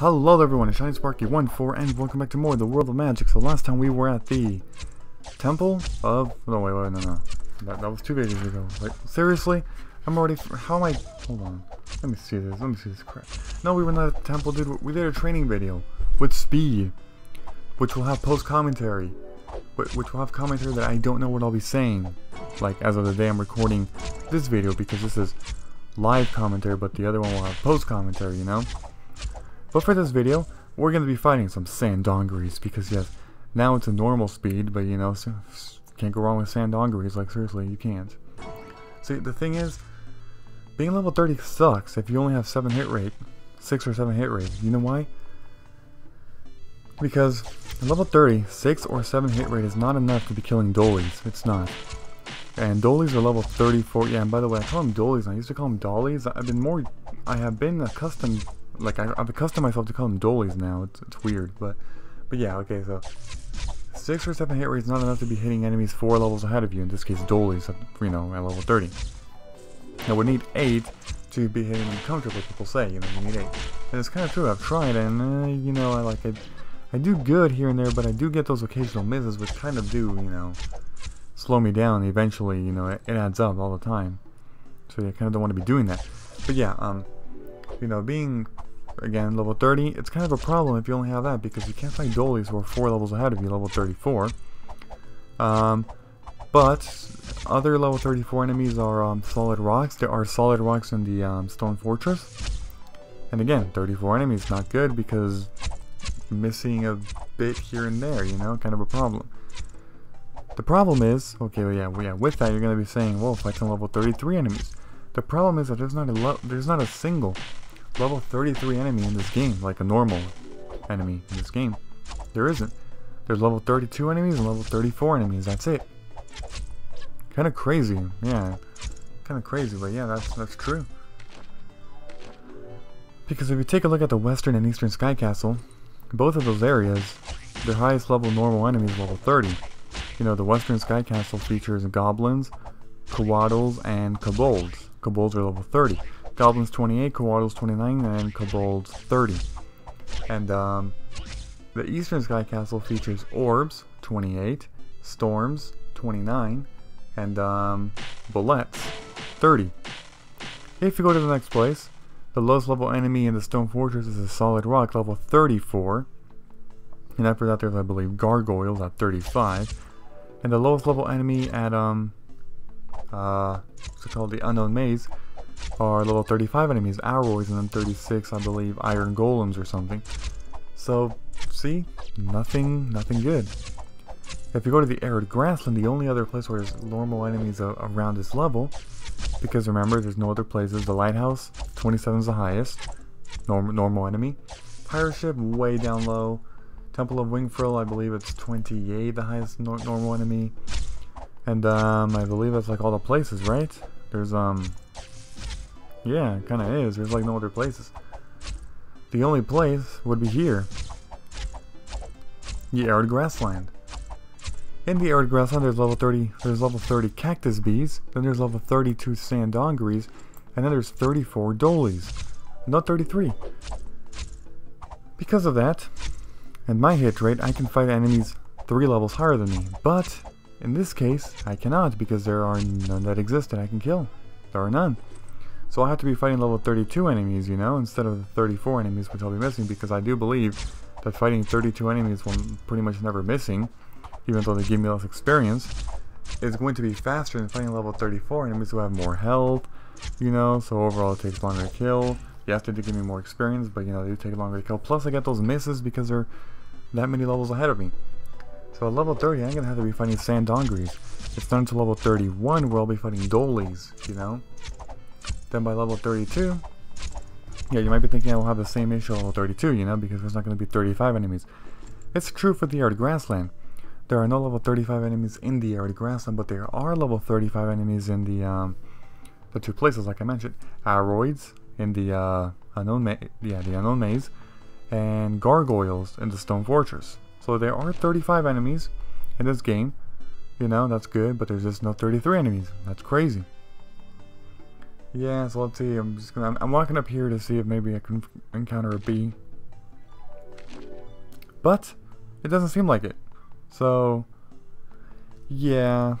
Hello everyone, it's ShinySparky14 and welcome back to more of the World of Magic. So last time we were at the Temple of... No, no. That was 2 videos ago. Like, seriously? I'm already... How am I... Hold on. Let me see this crap. No, we were not at the temple, dude. We did a training video with Speed, which will have post-commentary. Which will have commentary that I don't know what I'll be saying. Like, as of the day I'm recording this video, because this is live commentary, but the other one will have post-commentary, you know? But for this video, we're going to be fighting some sand Donguris, because yes, now it's a normal speed, but you know, can't go wrong with sand Donguris, like seriously, you can't. See, the thing is, being level 30 sucks if you only have 7 hit rate, 6 or 7 hit rate. You know why? Because level 30, 6 or 7 hit rate is not enough to be killing Dolis. It's not. And Dolis are level 34. Yeah, and by the way, I call them Dolis. I used to call them Dollies. I have been accustomed. Like, I've accustomed myself to call them Dolis now. It's weird, but yeah, okay, so 6 or 7 hit rate is not enough to be hitting enemies 4 levels ahead of you, in this case Dolis, you know, at level 30. Now we need 8 to be hitting them comfortably, people say, you know, you need 8. And it's kind of true, I've tried, and, you know, I do good here and there, but I do get those occasional misses, which kind of do, you know, slow me down eventually, you know, it adds up all the time. So you kind of don't want to be doing that. But yeah, you know, being... Again, level 30, it's kind of a problem if you only have that, because you can't fight Dolis who are 4 levels ahead of you, level 34. But other level 34 enemies are solid rocks. There are solid rocks in the stone fortress. And again, 34 enemies, not good, because missing a bit here and there, you know, kind of a problem. The problem is, okay, well, yeah, with that you're going to be saying, well, fight some level 33 enemies. The problem is that there's not a single level 33 enemy in this game, like a normal enemy in this game. There isn't. There's level 32 enemies and level 34 enemies, that's it. Kind of crazy, yeah. Kind of crazy, but yeah, that's true. Because if you take a look at the Western and Eastern Sky Castle, both of those areas, their highest level normal enemy is level 30. You know, the Western Sky Castle features goblins, koados, and kobolds. Kobolds are level 30. Goblins 28, Koados 29, and Kobolds 30. And the Eastern Sky Castle features Orbs 28, Storms 29, and Bullets 30. If you go to the next place, the lowest level enemy in the Stone Fortress is a Solid Rock, level 34. And after that there's, I believe, Gargoyles at 35. And the lowest level enemy at what's it called, the Unknown Maze, are level 35 enemies, Aroids, and then 36, I believe, Iron Golems or something. So, see? Nothing good. If you go to the Arid Grassland, the only other place where there's normal enemies around this level, because remember, there's no other places. The Lighthouse, 27 is the highest, normal enemy. Pirate Ship, way down low. Temple of Wingfrill, I believe it's 28, the highest normal enemy. And, I believe that's like all the places, right? There's, yeah, it kind of is. There's like no other places. The only place would be here. The Arid Grassland. In the Arid Grassland there's level 30 cactus bees, then there's level 32 sand Donguris, and then there's 34 Dolis. Not 33. Because of that, and my hit rate, I can fight enemies 3 levels higher than me. But in this case, I cannot, because there are none that exist that I can kill. There are none. So I have to be fighting level 32 enemies, you know, instead of the 34 enemies, which I'll be missing, because I do believe that fighting 32 enemies when pretty much never missing, even though they give me less experience, is going to be faster than fighting level 34 enemies who have more health, you know, so overall it takes longer to kill. Yes, they do give me more experience, but you know, they do take longer to kill. Plus I get those misses because they're that many levels ahead of me. So at level 30, I'm going to have to be fighting sand Donguris. It's not until level 31 where I'll be fighting Dolis, you know. Then by level 32, yeah, you might be thinking I will have the same issue at level 32, you know, because there's not going to be 35 enemies. It's true for the Arid Grassland. There are no level 35 enemies in the Arid Grassland, but there are level 35 enemies in the 2 places, like I mentioned. Aroids in the Unknown Maze, and Gargoyles in the Stone Fortress. So there are 35 enemies in this game. You know, that's good, but there's just no 33 enemies. That's crazy. Yeah, so let's see. I'm walking up here to see if maybe I can encounter a bee. But it doesn't seem like it. So, yeah.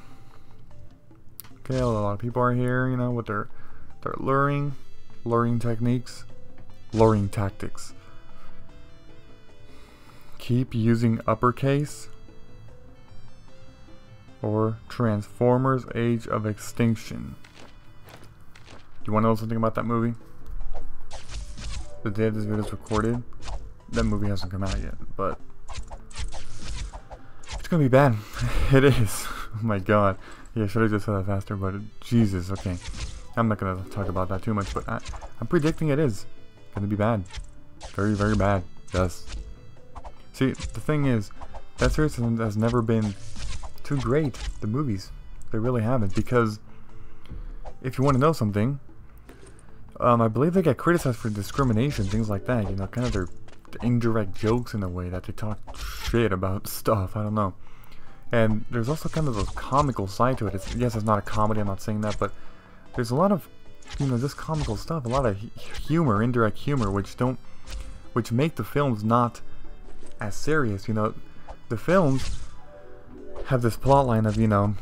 Okay, a lot of people are here, you know, with their luring techniques, luring tactics. Keep using uppercase. Or Transformers Age of Extinction. You want to know something about that movie? The day this video is recorded, that movie hasn't come out yet, but it's gonna be bad. It is. Oh my god. Yeah, I should have just said that faster, but Jesus, okay. I'm not gonna talk about that too much, but I'm predicting it is gonna be bad. Very, very bad. Yes. See, the thing is, that series has never been too great. The movies, they really haven't, because if you want to know something, I believe they get criticized for discrimination, things like that, you know, kind of their indirect jokes in a way that they talk shit about stuff, I don't know. And there's also kind of a comical side to it. Yes, it's not a comedy, I'm not saying that, but there's a lot of, you know, just comical stuff, a lot of humor, indirect humor, which make the films not as serious, you know. The films have this plot line of, you know,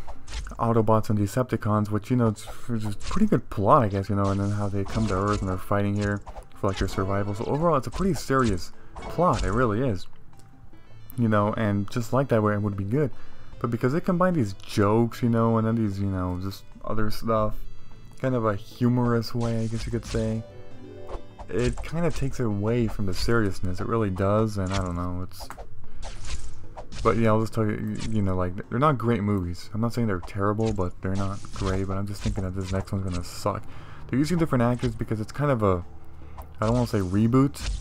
Autobots and Decepticons, which, you know, it's a pretty good plot, I guess, you know, and then how they come to Earth and they're fighting here for, like, their survival. So overall, it's a pretty serious plot, it really is. You know, and just like that way, it would be good. But because they combine these jokes, you know, and then these, you know, just other stuff, kind of a humorous way, I guess you could say, it kind of takes it away from the seriousness. It really does, and I don't know, it's... But yeah, I'll just tell you, you know, like, they're not great movies. I'm not saying they're terrible, but they're not great, but I'm just thinking that this next one's gonna suck. They're using different actors because it's kind of a, I don't want to say reboot,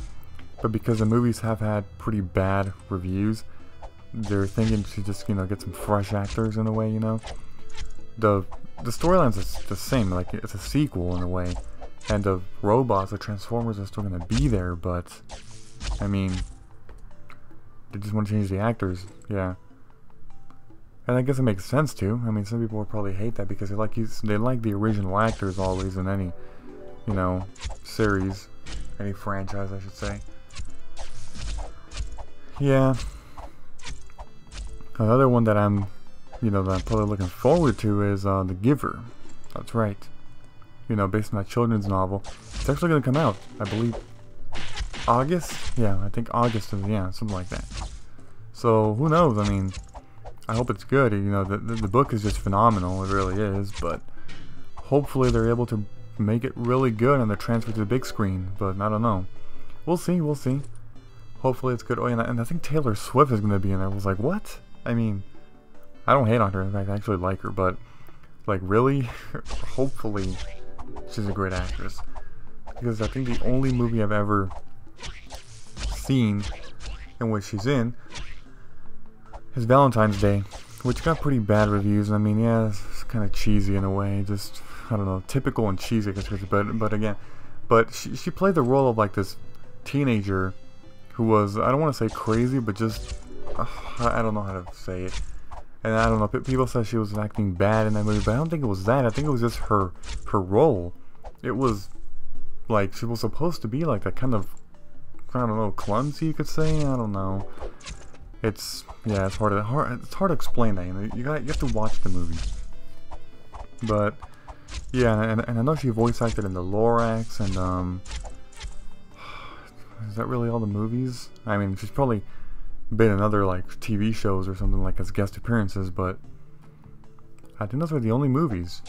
but because the movies have had pretty bad reviews, they're thinking to just, you know, get some fresh actors in a way, you know. The storyline's is the same, like, it's a sequel in a way, and the robots, the Transformers, are still gonna be there, but, I mean, they just want to change the actors, yeah. And I guess it makes sense too. I mean, some people would probably hate that because they like the original actors always in any, you know, series, any franchise, I should say. Yeah. Another one that I'm probably looking forward to is The Giver. That's right. You know, based on that children's novel. It's actually going to come out, I believe, August? Yeah, I think August is, yeah, something like that. So, who knows? I mean, I hope it's good. You know, the book is just phenomenal. It really is. But hopefully they're able to make it really good and they're transferred to the big screen. But I don't know. We'll see, we'll see. Hopefully it's good. Oh, and I think Taylor Swift is going to be in there. I was like, what? I mean, I don't hate on her. In fact, I actually like her. But, like, really? Hopefully she's a great actress. Because I think the only movie I've ever seen in which she's in is Valentine's Day, which got pretty bad reviews. I mean, yeah, it's kind of cheesy in a way, just, I don't know, typical and cheesy, I guess, but again, but she played the role of, like, this teenager who was, I don't want to say crazy, but just, I don't know how to say it, and I don't know, people said she was acting bad in that movie, but I don't think it was that. I think it was just her role. It was, like, she was supposed to be, like, that kind of, I don't know, clumsy, you could say. I don't know. It's, yeah, it's hard to explain that. You know, you have to watch the movie. But yeah, and I know she voice acted in the Lorax, and is that really all the movies? I mean, she's probably been in other, like, TV shows or something, like, as guest appearances, but I think those are the only movies.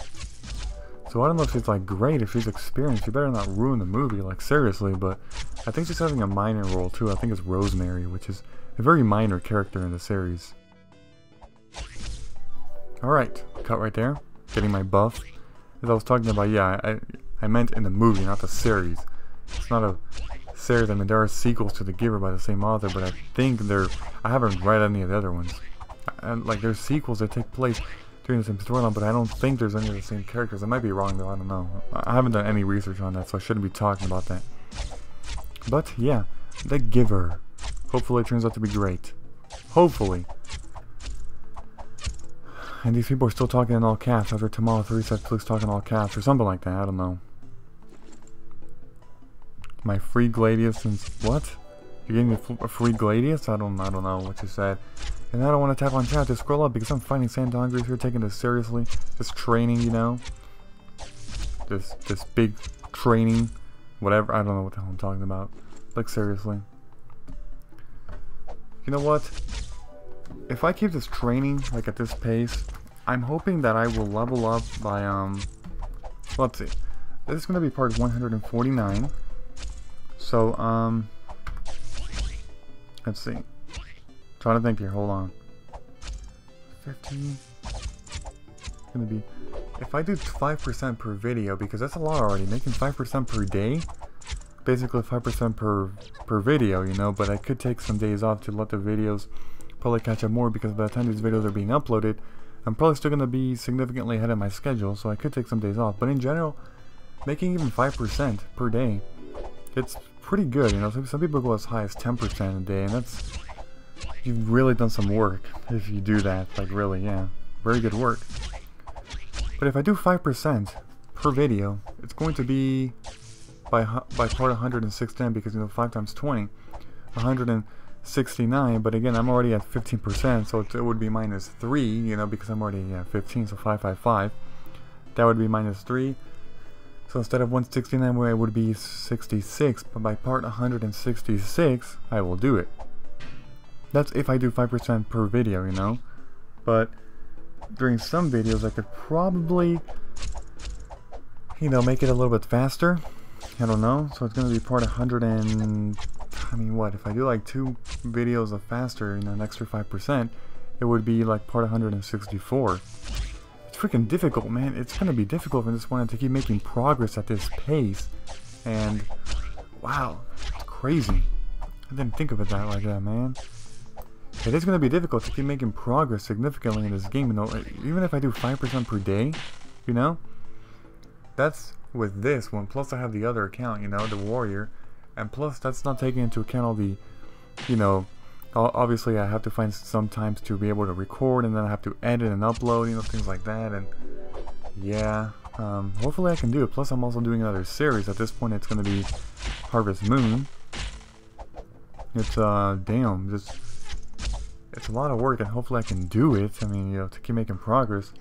So I don't know if she's, like, great, if she's experienced. She better not ruin the movie, like, seriously, but I think she's having a minor role too. I think it's Rosemary, which is a very minor character in the series. Alright, cut right there. Getting my buff. As I was talking about, yeah, I meant in the movie, not the series. It's not a series. I mean, there are sequels to The Giver by the same author, but I think I haven't read any of the other ones. Like, there's sequels that take place during the same storyline, but I don't think there's any of the same characters. I might be wrong though, I don't know. I haven't done any research on that, so I shouldn't be talking about that. But yeah, The Giver. Hopefully it turns out to be great. Hopefully. And these people are still talking in all caps after tomorrow 3 said please talk in all caps or something like that, I don't know. My free Gladius since what? You're getting a free Gladius? I don't know what you said. And I don't want to tap on chat to scroll up because I'm fighting Sand Donguris here, taking this seriously. This training, you know. This big training. Whatever. I don't know what the hell I'm talking about. Like, seriously. You know what? If I keep this training, like, at this pace, I'm hoping that I will level up by, let's see. This is going to be part 149. So, let's see. Trying to think here, hold on. 15. It's gonna be. If I do 5% per video, because that's a lot already, making 5% per day. Basically 5% per video, you know, but I could take some days off to let the videos probably catch up more, because by the time these videos are being uploaded, I'm probably still gonna be significantly ahead of my schedule, so I could take some days off. But in general, making even 5% per day, it's pretty good, you know. Some people go as high as 10% a day, and that's, you've really done some work if you do that. Like, really, yeah, very good work. But if I do 5% per video, it's going to be by part 169, because, you know, 5 times 20, 169. But again, I'm already at 15%, so it would be minus 3, you know, because I'm already at 15, so 555. That would be minus 3. So instead of 169, where it would be 66, but by part 166, I will do it. That's if I do 5% per video, you know. But during some videos, I could probably, you know, make it a little bit faster. I don't know. So it's going to be part 100 and, I mean, what? If I do like 2 videos of faster, you know, an extra 5%, it would be like part 164. It's freaking difficult, man. It's going to be difficult if I just wanted to keep making progress at this pace. And, wow, it's crazy. I didn't think of it like that, man. It is going to be difficult to keep making progress significantly in this game, you know, even if I do 5% per day, you know, that's with this one, plus I have the other account, you know, the Warrior, and plus that's not taking into account all the, you know, obviously I have to find some times to be able to record, and then I have to edit and upload, you know, things like that, and yeah, hopefully I can do it. Plus I'm also doing another series. At this point it's going to be Harvest Moon. It's, damn, just, it's a lot of work, and hopefully I can do it. I mean, you know, to keep making progress,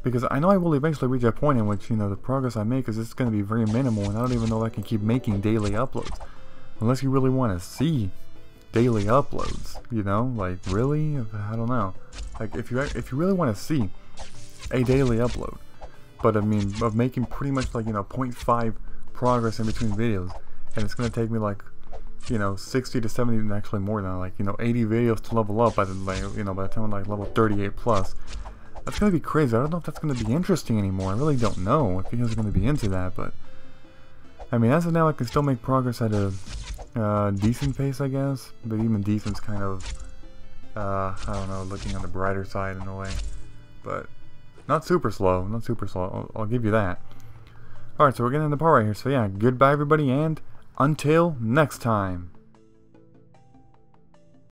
because I know I will eventually reach a point in which, you know, the progress I make is just going to be very minimal, and I don't even know if I can keep making daily uploads, unless you really want to see daily uploads, you know, like, really, I don't know, like, if you really want to see a daily upload, but I mean, of making pretty much like, you know, 0.5 progress in between videos, and it's going to take me like, you know, 60 to 70, and actually more than, like, you know, 80 videos to level up by the, like, you know, by the time I'm like level 38 plus. That's gonna be crazy. I don't know if that's gonna be interesting anymore. I really don't know if you guys are gonna be into that, but I mean, as of now, I can still make progress at a decent pace, I guess. But even decent's kind of, I don't know, looking on the brighter side in a way. But not super slow. Not super slow. I'll give you that. All right, so we're getting into the part right here. So yeah, goodbye everybody, and until next time.